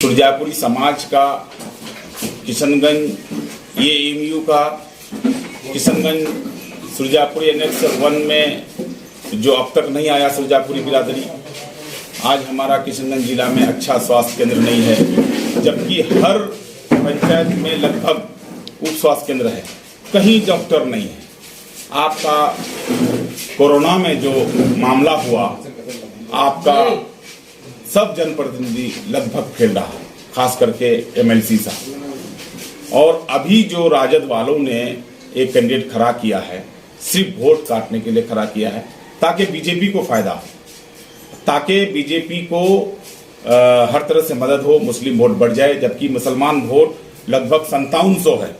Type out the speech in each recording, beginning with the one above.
सुरजापुरी समाज का किशनगंज एएमयू का किशनगंज सुरजापुरी एनेक्स 1 में जो अब तक नहीं आया सुरजापुरी बिरादरी, आज हमारा किशनगंज जिला में अच्छा स्वास्थ्य केंद्र नहीं है, जबकि हर पंचायत में लगभग उप स्वास्थ्य केंद्र है, कहीं डॉक्टर नहीं है। आपका कोरोना में जो मामला हुआ, आपका सब जनप्रतिनिधि लगभग खेल रहा है, खास करके एमएलसी साहब। और अभी जो राजद वालों ने एक कैंडिडेट खड़ा किया है, सिर्फ वोट काटने के लिए खड़ा किया है, ताकि बीजेपी को फायदा हो, ताकि बीजेपी को हर तरह से मदद हो, मुस्लिम वोट बढ़ जाए, जबकि मुसलमान वोट लगभग 5700 है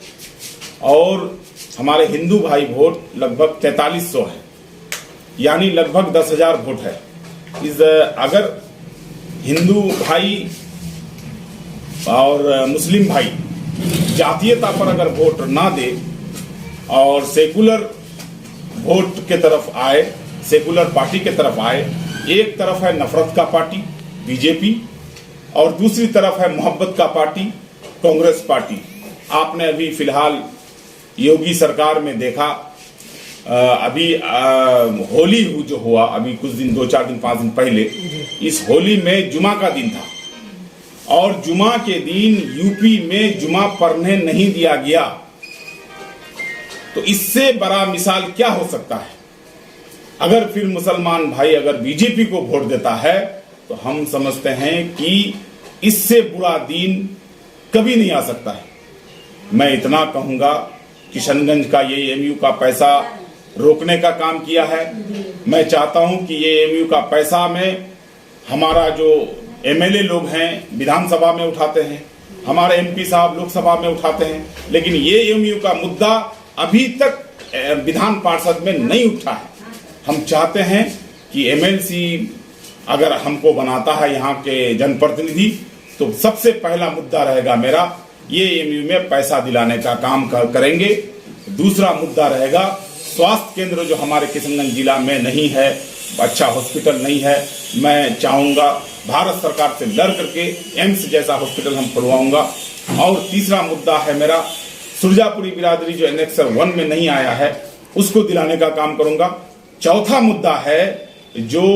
और हमारे हिंदू भाई वोट लगभग 4300 है, यानी लगभग 10,000 वोट है। अगर हिंदू भाई और मुस्लिम भाई जातीयता पर अगर वोट ना दे और सेकुलर वोट के तरफ आए, सेकुलर पार्टी के तरफ आए, एक तरफ है नफरत का पार्टी बीजेपी और दूसरी तरफ है मोहब्बत का पार्टी कांग्रेस पार्टी। आपने अभी फिलहाल योगी सरकार में देखा, अभी होली जो हुआ अभी कुछ दिन, 2-4 दिन 5 दिन पहले, इस होली में जुमा का दिन था और जुमा के दिन यूपी में जुमा पढ़ने नहीं दिया गया। तो इससे बड़ा मिसाल क्या हो सकता है? अगर फिर मुसलमान भाई अगर बीजेपी को वोट देता है तो हम समझते हैं कि इससे बुरा दिन कभी नहीं आ सकता है। मैं इतना कहूंगा, किशनगंज का ये एएमयू का पैसा रोकने का काम किया है। मैं चाहता हूं कि ये एएमयू का पैसा में हमारा जो एमएलए लोग हैं विधानसभा में उठाते हैं, हमारे एमपी साहब लोकसभा में उठाते हैं, लेकिन ये एएमयू का मुद्दा अभी तक विधान पार्षद में नहीं उठा है। हम चाहते हैं कि एमएलसी अगर हमको बनाता है यहाँ के जनप्रतिनिधि, तो सबसे पहला मुद्दा रहेगा मेरा, ये एएमयू में पैसा दिलाने का काम करेंगे। दूसरा मुद्दा रहेगा स्वास्थ्य केंद्र जो हमारे किशनगंज जिला में नहीं है, अच्छा हॉस्पिटल नहीं है। मैं चाहूंगा भारत सरकार से लड़ करके एम्स जैसा हॉस्पिटल हम खुलवाऊंगा। और तीसरा मुद्दा है मेरा, सुरजापुरी बिरादरी जो एनेक्स 1 में नहीं आया है उसको दिलाने का काम करूंगा। चौथा मुद्दा है, जो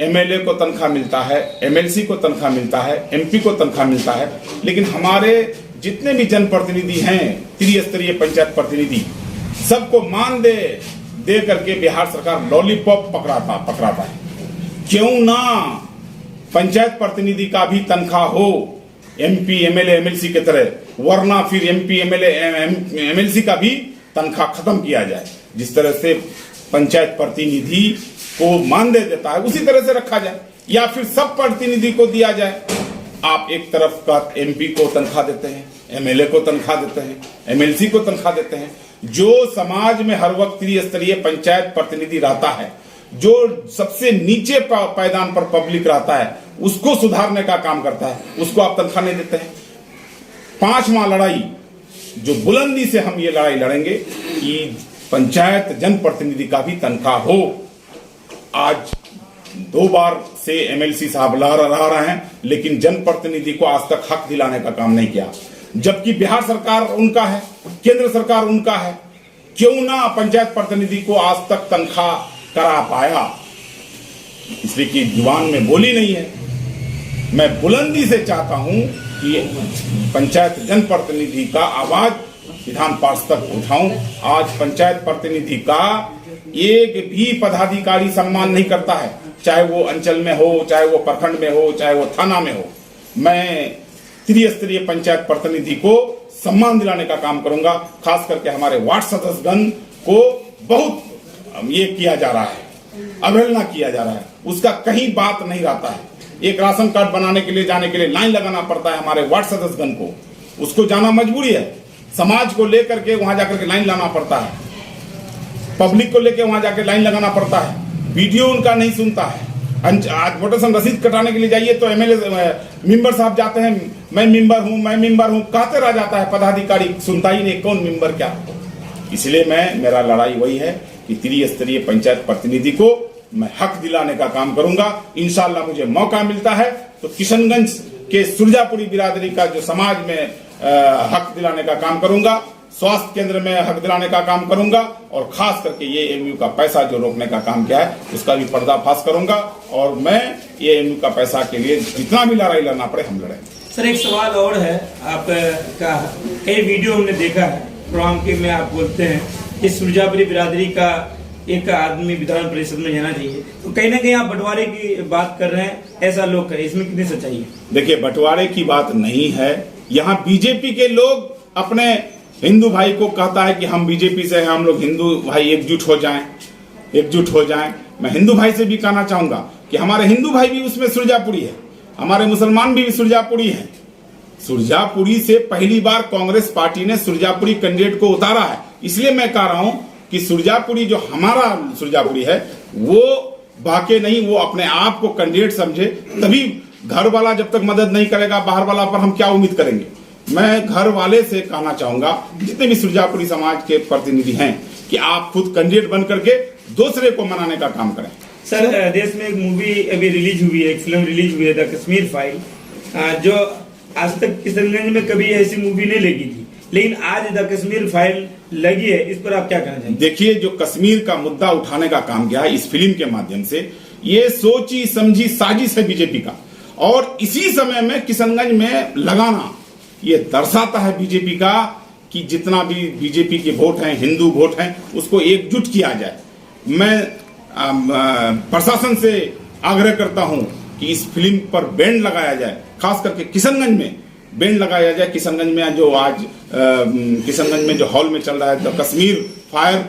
एमएलए को तनख्वाह मिलता है, एमएलसी को तनख्वाह मिलता है, एमपी को तनख्वाह मिलता है, लेकिन हमारे जितने भी जनप्रतिनिधि हैं, त्रिस्तरीय पंचायत प्रतिनिधि, सबको मान दे करके बिहार सरकार लॉलीपॉप पकड़ाता है। क्यों ना पंचायत प्रतिनिधि का भी तनख्वाह हो एमपी एमएलए एमएलसी की तरह, वरना फिर एमपी एमएलए एमएलसी का भी तनख्वाह खत्म किया जाए। जिस तरह से पंचायत प्रतिनिधि को मानदेय देता है उसी तरह से रखा जाए, या फिर सब प्रतिनिधि को दिया जाए। आप एक तरफ का एमपी को तनख्वाह देते हैं, एमएलए को तनख्वाह देते हैं, एमएलसी को तनख्वाह देते हैं। जो समाज में हर वक्त त्रिस्तरीय पंचायत प्रतिनिधि रहता है, जो सबसे नीचे पायदान पर पब्लिक रहता है, उसको सुधारने का काम करता है, उसको आप तनख्वाह नहीं देते हैं। 5वां लड़ाई जो बुलंदी से हम ये लड़ाई लड़ेंगे कि पंचायत जनप्रतिनिधि का भी तनख्वाह हो। आज 2 बार से एमएलसी साहब लड़ा रहे हैं, लेकिन जनप्रतिनिधि को आज तक हक दिलाने का काम नहीं किया, जबकि बिहार सरकार उनका है, केंद्र सरकार उनका है। क्यों ना पंचायत प्रतिनिधि को आज तक तनख्वाह करा पाया? इसलिए कि जुबान में बोली नहीं है। मैं बुलंदी से चाहता हूं कि पंचायत जनप्रतिनिधि का आवाज विधान पार्षद तक उठाऊं। आज पंचायत प्रतिनिधि का एक भी पदाधिकारी सम्मान नहीं करता है, चाहे वो अंचल में हो, चाहे वो प्रखंड में हो, चाहे वो थाना में हो। मैं त्रिस्तरीय पंचायत प्रतिनिधि को सम्मान दिलाने का काम करूंगा। खास करके हमारे वार्ड सदस्यगण को बहुत ये किया जा रहा है, अवहेलना किया जा रहा है, उसका कहीं बात नहीं रहता है। एक राशन कार्ड बनाने के लिए जाने के लिए लाइन लगाना पड़ता है हमारे वार्ड सदस्यगण को, उसको जाना मजबूरी है। समाज को लेकर के वहां जाकर के लाइन लाना पड़ता है, पब्लिक को लेकर वहां जाकर लाइन लगाना पड़ता है, वीडियो उनका नहीं सुनता है। आज वोटेशन रसीद कटाने के लिए जाइए तो एमएलए मेंबर साहब जाते हैं, मैं मेंबर हूं कहते रह जाता है, पदाधिकारी सुनता ही नहीं, कौन मेंबर क्या। इसलिए मेरा लड़ाई वही है कि त्रिस्तरीय पंचायत प्रतिनिधि को मैं हक दिलाने का काम करूंगा। इंशाल्लाह मुझे मौका मिलता है तो किशनगंज कि सुरजापुरी बिरादरी का जो समाज में हक दिलाने का काम करूंगा, स्वास्थ्य केंद्र में हक दिलाने का काम करूंगा, और खास करके ये एएमयू का पैसा जो रोकने का काम किया है उसका भी पर्दाफाश करूंगा। और मैं ये एएमयू का पैसा के लिए जितना भी लड़ाई लड़ना पड़े हम लड़ेंगे। सर एक सवाल और है, आपका कई वीडियो हमने देखा है प्रोग्राम के में आप बोलते हैं कि सुरजापुरी बिरादरी का एक आदमी विधान परिषद में जाना चाहिए, तो कहीं ना कहीं आप बंटवारे की बात कर रहे हैं, ऐसा लोग करें, इसमें कितनी सच्चाई है? देखिए, बंटवारे की बात नहीं है। यहाँ बीजेपी के लोग अपने हिंदू भाई को कहता है कि हम बीजेपी से हैं, हम लोग हिंदू भाई एकजुट हो जाएं। मैं हिंदू भाई से भी कहना चाहूंगा कि हमारे हिंदू भाई भी उसमें सुरजापुरी है, हमारे मुसलमान भी सुरजापुरी हैं। सुरजापुरी से पहली बार कांग्रेस पार्टी ने सुरजापुरी कैंडिडेट को उतारा है। इसलिए मैं कह रहा हूं कि सुरजापुरी जो हमारा सुरजापुरी है वो बाके नहीं, वो अपने आप को कैंडिडेट समझे। तभी घर वाला जब तक मदद नहीं करेगा, बाहर वाला पर हम क्या उम्मीद करेंगे। मैं घर वाले से कहना चाहूंगा, जितने भी सुरजापुरी समाज के प्रतिनिधि हैं, कि आप खुद कैंडिडेट बन करके दूसरे को मनाने का काम करें। सर देश में एक मूवी अभी रिलीज हुई है, एक फिल्म रिलीज हुई है द कश्मीर फाइल, जो आज तक किशनगंज में कभी ऐसी मूवी नहीं लगी थी, लेकिन आज द कश्मीर फाइल लगी है। इस पर आप क्या कहना चाहेंगे? देखिए, जो कश्मीर का मुद्दा उठाने का काम किया है इस फिल्म के माध्यम से, ये सोची समझी साजिश है बीजेपी का, और इसी समय में किशनगंज में लगाना ये दर्शाता है बीजेपी का कि जितना भी बीजेपी के वोट हैं, हिंदू वोट हैं, उसको एकजुट किया जाए। मैं प्रशासन से आग्रह करता हूं कि इस फिल्म पर बैन लगाया जाए, खास करके किशनगंज में बैन लगाया जाए। किशनगंज में जो आज किशनगंज में जो हॉल में चल रहा है द कश्मीर फायर,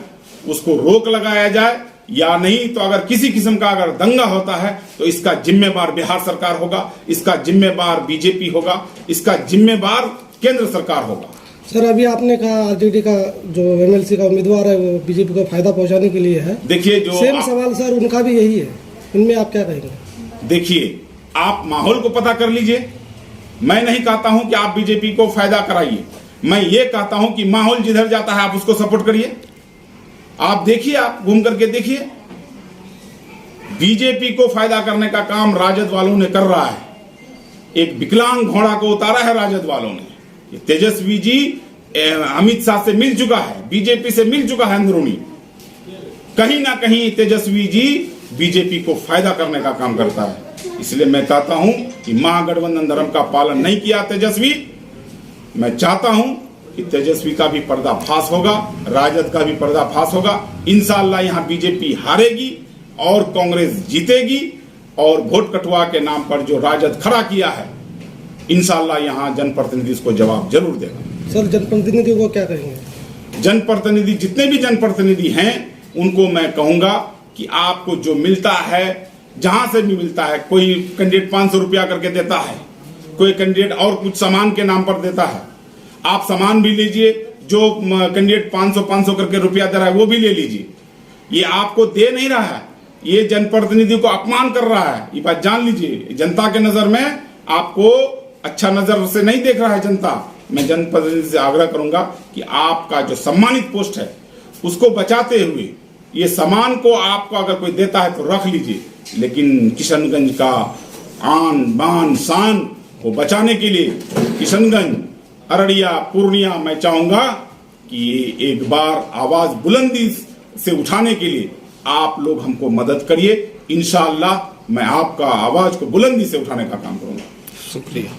उसको रोक लगाया जाए, या नहीं तो अगर किसी किस्म का अगर दंगा होता है तो इसका जिम्मेवार बिहार सरकार होगा, इसका जिम्मेवार बीजेपी होगा, इसका जिम्मेवार केंद्र सरकार होगा। सर अभी आपने कहा आरजेडी का जो एमएलसी का उम्मीदवार है वो बीजेपी को फायदा पहुंचाने के लिए है। देखिए, जो सेम सवाल सर उनका भी यही है, इनमें आप क्या कहेंगे? देखिए, आप माहौल को पता कर लीजिए। मैं नहीं कहता हूं कि आप बीजेपी को फायदा कराइए, मैं ये कहता हूं कि माहौल जिधर जाता है आप उसको सपोर्ट करिए। आप देखिए, आप घूम करके देखिए, बीजेपी को फायदा करने का काम राजद वालों ने कर रहा है। एक विकलांग घोड़ा को उतारा है राजद वालों ने। तेजस्वी जी अमित शाह से मिल चुका है, बीजेपी से मिल चुका है अंदरूनी। कहीं ना कहीं तेजस्वी जी बीजेपी को फायदा करने का काम करता है। इसलिए मैं कहता हूं कि महागठबंधन धर्म का पालन नहीं किया तेजस्वी। मैं चाहता हूं कि तेजस्वी का भी पर्दाफाश होगा, राजद का भी पर्दाफाश होगा। इंशाअल्लाह यहां बीजेपी हारेगी और कांग्रेस जीतेगी, और वोट कटवा के नाम पर जो राजद खड़ा किया है, इंशाअल्लाह यहां जनप्रतिनिधि इसको जवाब जरूर देगा। सर जनप्रतिनिधि को क्या कहेंगे? जनप्रतिनिधि, जितने भी जनप्रतिनिधि हैं, उनको मैं कहूंगा कि आपको जो मिलता है, जहां से भी मिलता है, कोई कैंडिडेट 500 रुपया करके देता है, कोई कैंडिडेट और कुछ सामान के नाम पर देता है, आप सामान भी लीजिए। जो कैंडिडेट 500 करके रुपया दे रहा है वो भी ले लीजिए। ये आपको दे नहीं रहा है, ये जनप्रतिनिधि को अपमान कर रहा है, ये बात जान लीजिए। जनता के नजर में आपको अच्छा नजर से नहीं देख रहा है जनता। मैं जनप्रतिनिधि से आग्रह करूंगा कि आपका जो सम्मानित पोस्ट है उसको बचाते हुए ये सामान को आपको अगर कोई देता है तो रख लीजिए, लेकिन किशनगंज का आन बान शान को बचाने के लिए किशनगंज, अररिया, पूर्णिया, मैं चाहूंगा कि एक बार आवाज बुलंदी से उठाने के लिए आप लोग हमको मदद करिए। इंशाअल्लाह मैं आपका आवाज को बुलंदी से उठाने का काम करूंगा। शुक्रिया।